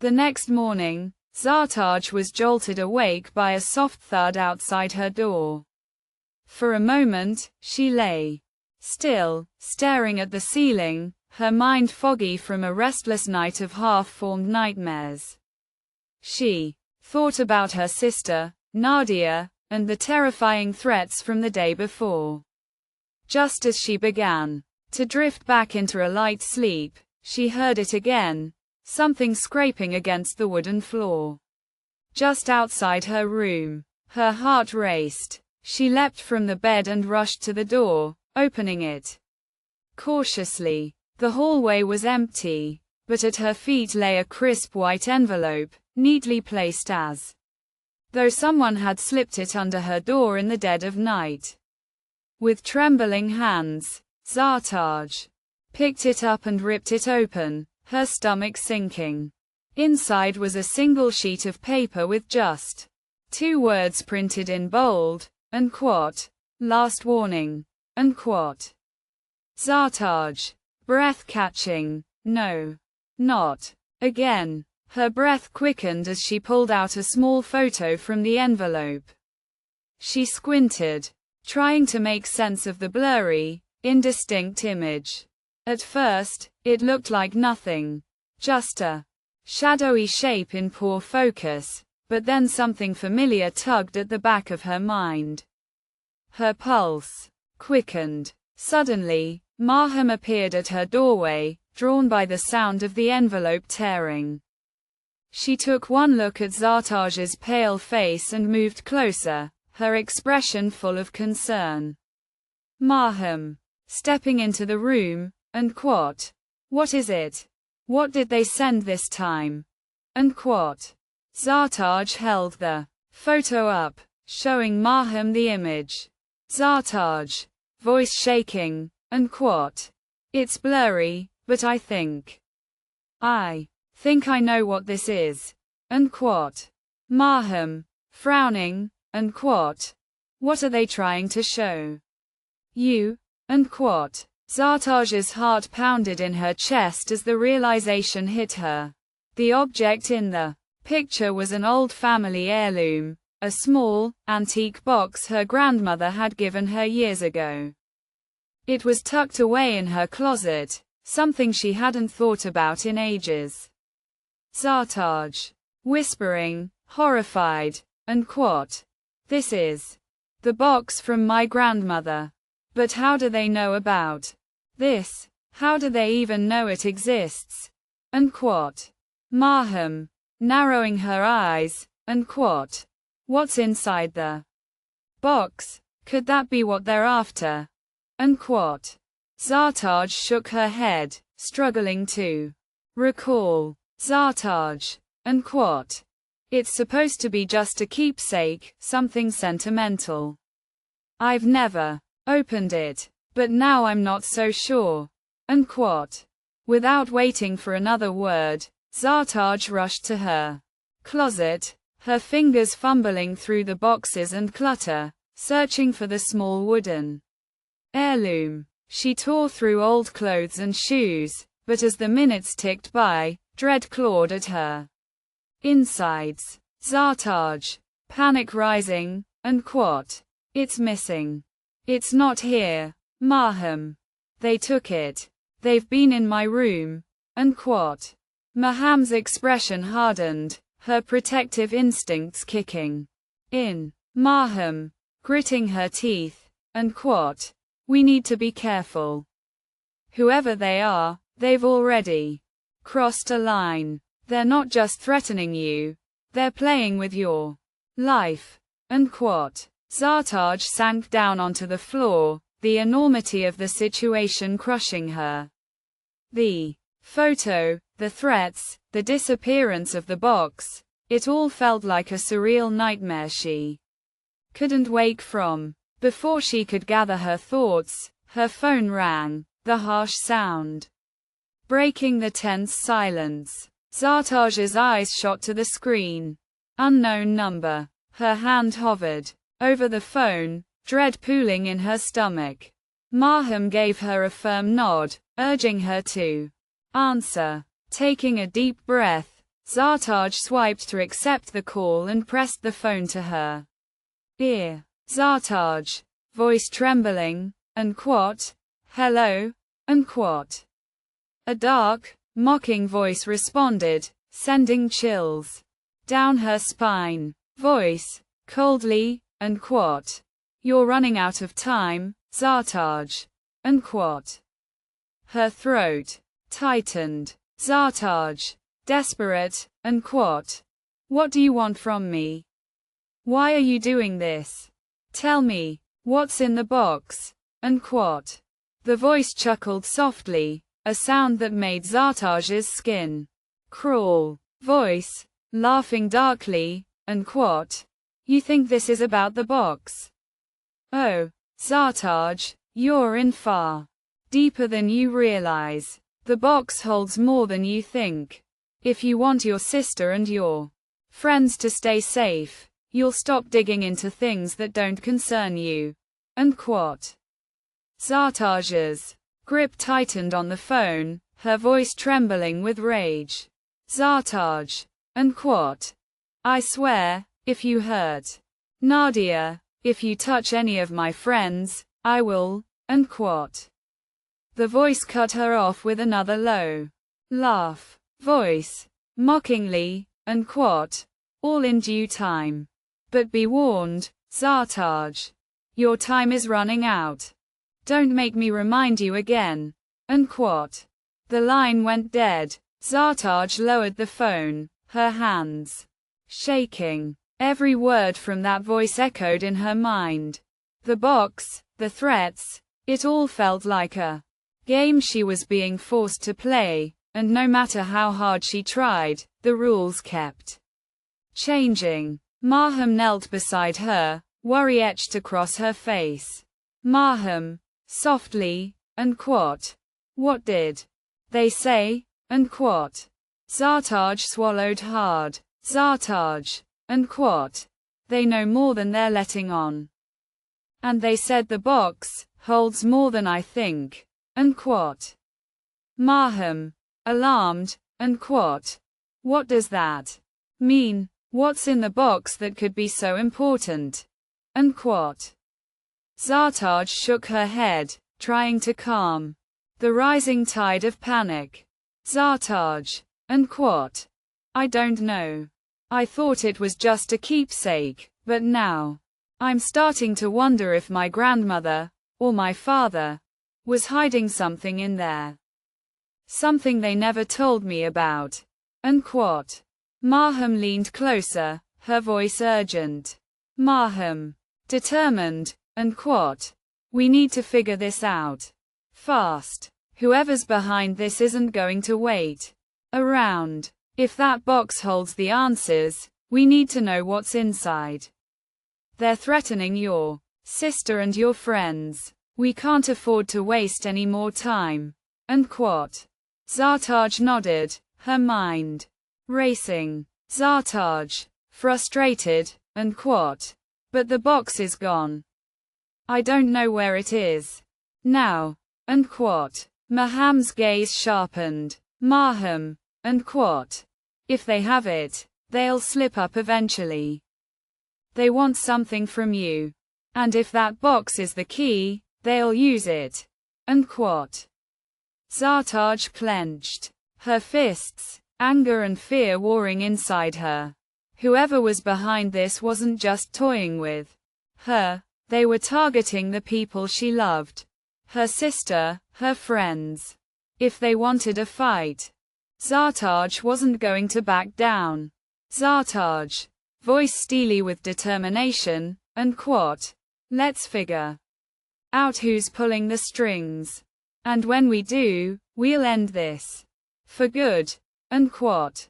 The next morning, Zartaj was jolted awake by a soft thud outside her door. For a moment, she lay still, staring at the ceiling, her mind foggy from a restless night of half-formed nightmares. She thought about her sister, Nadia, and the terrifying threats from the day before. Just as she began to drift back into a light sleep, she heard it again, something scraping against the wooden floor. Just outside her room, her heart raced. She leapt from the bed and rushed to the door, opening it cautiously. The hallway was empty, but at her feet lay a crisp white envelope, neatly placed as though someone had slipped it under her door in the dead of night. With trembling hands, Zartaj picked it up and ripped it open, her stomach sinking. Inside was a single sheet of paper with just 2 words printed in bold, unquote, "Last warning," unquote. Zartaj, breath catching, no, not again. Her breath quickened as she pulled out a small photo from the envelope. She squinted, trying to make sense of the blurry, indistinct image. At first, it looked like nothing, just a shadowy shape in poor focus, but then something familiar tugged at the back of her mind. Her pulse quickened. Suddenly, Marham appeared at her doorway, drawn by the sound of the envelope tearing. She took one look at Zartaj's pale face and moved closer, her expression full of concern. Marham, stepping into the room, unquote. "What is it? What did they send this time?" unquote. Zartaj held the photo up, showing Marham the image. Zartaj, voice shaking, unquote. "It's blurry, but I think I know what this is," unquote. Marham, frowning, unquote. "What are they trying to show you?" unquote. Zartaj's heart pounded in her chest as the realization hit her. The object in the picture was an old family heirloom, a small, antique box her grandmother had given her years ago. It was tucked away in her closet, something she hadn't thought about in ages. Zartaj, whispering, horrified, unquote. "This is the box from my grandmother. But how do they know about this? How do they even know it exists?" unquote. Marham, narrowing her eyes, unquote. "What's inside the box? Could that be what they're after?" unquote. Zartaj shook her head, struggling to recall. Zartaj, unquote. "It's supposed to be just a keepsake, something sentimental. I've never opened it, but now I'm not so sure," unquote. Without waiting for another word, Zartaj rushed to her closet, her fingers fumbling through the boxes and clutter, searching for the small wooden heirloom. She tore through old clothes and shoes, but as the minutes ticked by, dread clawed at her insides. Zartaj, panic rising, unquote. "It's missing. It's not here, Marham. They took it. They've been in my room," unquote. Marham's expression hardened, her protective instincts kicking in. Marham, gritting her teeth, unquote. "We need to be careful. Whoever they are, they've already crossed a line. They're not just threatening you, they're playing with your life," unquote. Zartaj sank down onto the floor, the enormity of the situation crushing her. The photo, the threats, the disappearance of the box, it all felt like a surreal nightmare she couldn't wake from. Before she could gather her thoughts, her phone rang, the harsh sound breaking the tense silence. Zartaj's eyes shot to the screen. Unknown number. Her hand hovered over the phone, dread pooling in her stomach. Marham gave her a firm nod, urging her to answer. Taking a deep breath, Zartaj swiped to accept the call and pressed the phone to her ear. Zartaj, voice trembling, unquote. Hello, unquote. A dark, mocking voice responded, sending chills down her spine. Voice, coldly, unquote. You're running out of time, Zartaj, unquote. Her throat tightened. Zartaj, desperate, unquote. What do you want from me? Why are you doing this? Tell me, what's in the box, unquote. The voice chuckled softly, a sound that made Zartaj's skin crawl. Voice, laughing darkly, unquote. You think this is about the box? Oh, Zartaj, you're in far deeper than you realize. The box holds more than you think. If you want your sister and your friends to stay safe, you'll stop digging into things that don't concern you, unquote. Zartaj's grip tightened on the phone, her voice trembling with rage. Zartaj, unquote. I swear, if you hurt Nadia, if you touch any of my friends, I will, unquote. The voice cut her off with another low laugh. Voice, mockingly, unquote. All in due time. But be warned, Zartaj. Your time is running out. Don't make me remind you again, unquote. The line went dead. Zartaj lowered the phone, her hands shaking. Every word from that voice echoed in her mind. The box, the threats, it all felt like a game she was being forced to play, and no matter how hard she tried, the rules kept changing. Marham knelt beside her, worry etched across her face. Marham, softly, unquote. What did they say, unquote. Zartaj swallowed hard. Zartaj, unquote. They know more than they're letting on. And they said the box holds more than I think, unquote. Marham, alarmed, unquote. What does that mean? What's in the box that could be so important, unquote. Zartaj shook her head, trying to calm the rising tide of panic. Zartaj, unquote. I don't know. I thought it was just a keepsake, but now I'm starting to wonder if my grandmother, or my father, was hiding something in there. Something they never told me about, unquote. Marham leaned closer, her voice urgent. Marham, determined, unquote. We need to figure this out fast. Whoever's behind this isn't going to wait around. If that box holds the answers, we need to know what's inside. They're threatening your sister and your friends. We can't afford to waste any more time, unquote. Zartaj nodded, her mind racing. Zartaj, frustrated, unquote. But the box is gone. I don't know where it is now, unquote. Marham's gaze sharpened. Marham, unquote. If they have it, they'll slip up eventually. They want something from you. And if that box is the key, they'll use it, unquote. Zartaj clenched her fists, anger and fear warring inside her. Whoever was behind this wasn't just toying with her, they were targeting the people she loved. Her sister, her friends. If they wanted a fight, Zartaj wasn't going to back down. Zartaj, voice steely with determination, unquote. Let's figure out who's pulling the strings. And when we do, we'll end this for good, unquote.